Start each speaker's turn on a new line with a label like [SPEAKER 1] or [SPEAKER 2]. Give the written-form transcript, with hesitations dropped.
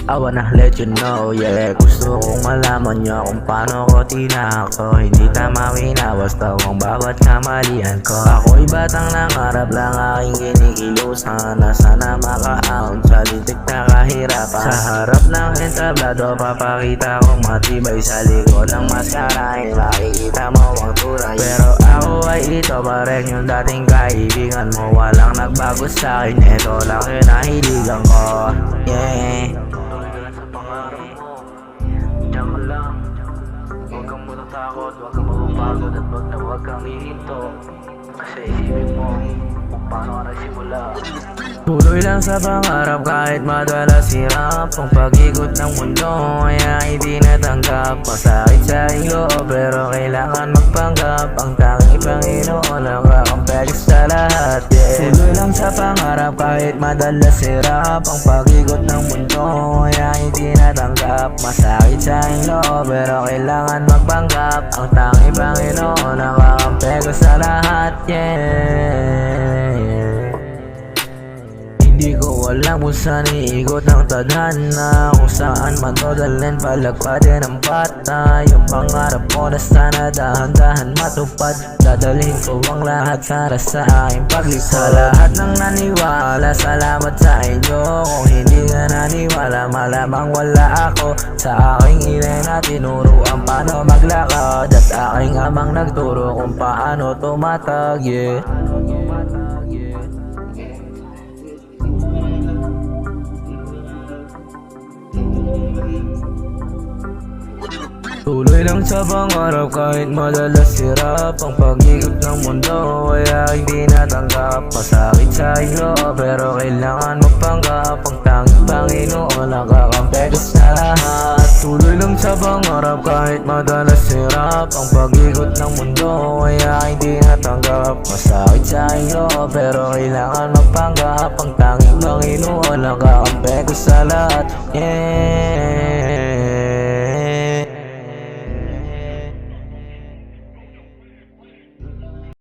[SPEAKER 1] I wanna let you know, yeah. Gusto kong malaman nyo kung paano ko tinako. Hindi tama basta ang bawat kamalian ko. Ako'y batang nangarap lang aking kinikilusan, na sana maka-out sa litik na kahirapan. Sa harap ng entablado, papakita kong matibay. Sa likod ng maskarahin, makikita mo ang tunay. Pero ako ay ito pa rin yung dating kaibigan mo. Walang nagbago sa'kin, eto lang yung nahiligan ko, yeah. Diyan ka lang, huwag kang matatakot, huwag kang mapapagod, at huwag kang hihinto. Kasi isipin mo kung paano ka nagsimula. Tuloy lang sa pangarap kahit madalas hirap. Ang pag-ikot ng mundo kaya hindi natanggap. Masakit sa iyo pero kailangan magpanggap. Ang tanging Panginoon ang kakampi sa lahat, yeah. Tuloy lang sa pangarap kahit madalas hirap. Ang pag-ikot ng mundo kaya hindi natanggap. Masakit sa iyo pero kailangan magpanggap. Ang tanging Panginoon ang kakampi sa lahat, yeah. Hindi ko alam kung saan iikot ng tadhana, kung saan man to dalhin palagpatin ang bata. Yung pangarap ko na sana dahan-dahan matupad. Dadalhin ko ang lahat para sa aking paglikod. Sa lahat ng naniwala, salamat sa inyo. Kung hindi ka naniwala, malamang wala ako. Sa aking ina na tinuruan paano maglakad, at aking amang nagturo kung paano tumatag, yeah. Tuloy lang sa pangarap kahit madalas hirap. Ang pag-ikot ng mundo kaya hindi natanggap. Masakit sa iyo pero kailangan magpanggap. Ang tanging Panginoon ang kakampi sa lahat. Tuloy lang sa pangarap kahit madalas hirap. Ang pag-ikot ng mundo kaya hindi natanggap. Masakit sa iyo pero kailangan magpanggap. Ang tanging Panginoon ang kakampi sa lahat, yeah.